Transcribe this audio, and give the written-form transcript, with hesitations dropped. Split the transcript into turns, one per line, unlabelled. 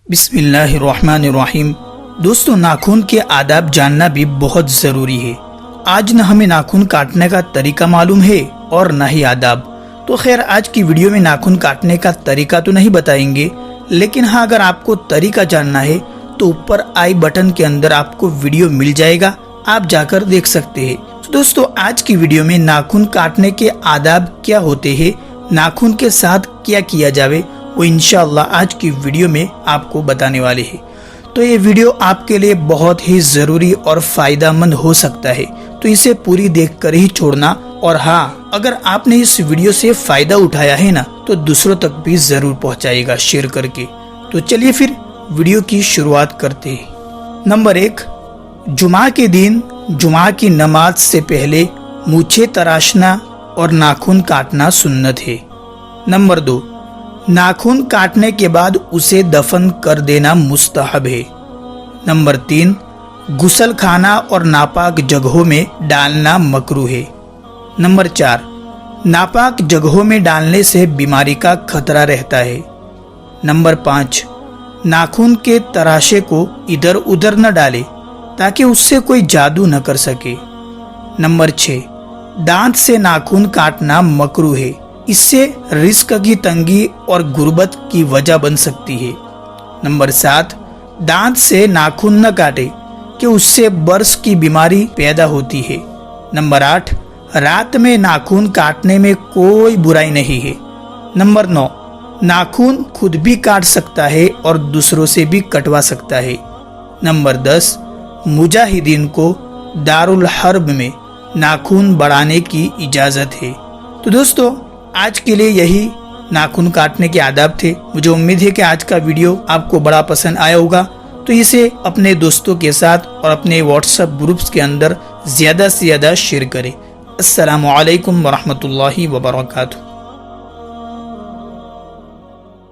بسم اللہ الرحمن الرحیم۔ دوستو، ناخن کے آداب جاننا بھی بہت ضروری ہے۔ آج نہ ہمیں ناخن کاٹنے کا طریقہ معلوم ہے اور نہ ہی آداب۔ تو خیر، آج کی ویڈیو میں ناخن کاٹنے کا طریقہ تو نہیں بتائیں گے، لیکن ہاں، اگر آپ کو طریقہ جاننا ہے تو اوپر آئی بٹن کے اندر آپ کو ویڈیو مل جائے گا، آپ جا کر دیکھ سکتے ہیں۔ دوستو، آج کی ویڈیو میں ناخن کاٹنے کے آداب کیا ہوتے ہیں، ناخن کے ساتھ کیا کیا جاوے، وہ انشاءاللہ آج کی ویڈیو میں آپ کو بتانے والے ہیں۔ تو یہ ویڈیو آپ کے لیے بہت ہی ضروری اور فائدہ مند ہو سکتا ہے، تو اسے پوری دیکھ کر ہی چھوڑنا۔ اور ہاں، اگر آپ نے اس ویڈیو سے فائدہ اٹھایا ہے نا، تو دوسروں تک بھی ضرور پہنچائے گا شیئر کر کے۔ تو چلیے پھر ویڈیو کی شروعات کرتے ہیں۔ نمبر 1، جمعہ کے دن جمعہ کی نماز سے پہلے مونچھیں تراشنا اور ناخن کاٹنا سنت ہے۔ نمبر 2، ناخن کاٹنے کے بعد اسے دفن کر دینا مستحب ہے۔ نمبر 3، غسل خانہ اور ناپاک جگہوں میں ڈالنا مکروہ ہے۔ نمبر 4، ناپاک جگہوں میں ڈالنے سے بیماری کا خطرہ رہتا ہے۔ نمبر 5، ناخن کے تراشے کو ادھر ادھر نہ ڈالے تاکہ اس سے کوئی جادو نہ کر سکے۔ نمبر 6، دانت سے ناخن کاٹنا مکروہ ہے، اس سے رزق کی تنگی اور غربت کی وجہ بن سکتی ہے۔ نمبر 7، دانت سے ناخن نہ کاٹے کہ اس سے برس کی بیماری پیدا ہوتی ہے۔ نمبر 8، رات میں ناخن کاٹنے میں کوئی برائی نہیں ہے۔ نمبر 9، ناخن خود بھی کاٹ سکتا ہے اور دوسروں سے بھی کٹوا سکتا ہے۔ نمبر 10، مجاہدین کو دارالحرب میں ناخن بڑھانے کی اجازت ہے۔ تو دوستو، آج کے لیے یہی ناخن کاٹنے کے آداب تھے۔ مجھے امید ہے کہ آج کا ویڈیو آپ کو بڑا پسند آیا ہوگا، تو اسے اپنے دوستوں کے ساتھ اور اپنے واٹس ایپ گروپس کے اندر زیادہ سے زیادہ شیئر کریں۔ السلام علیکم ورحمۃ اللہ وبرکاتہ۔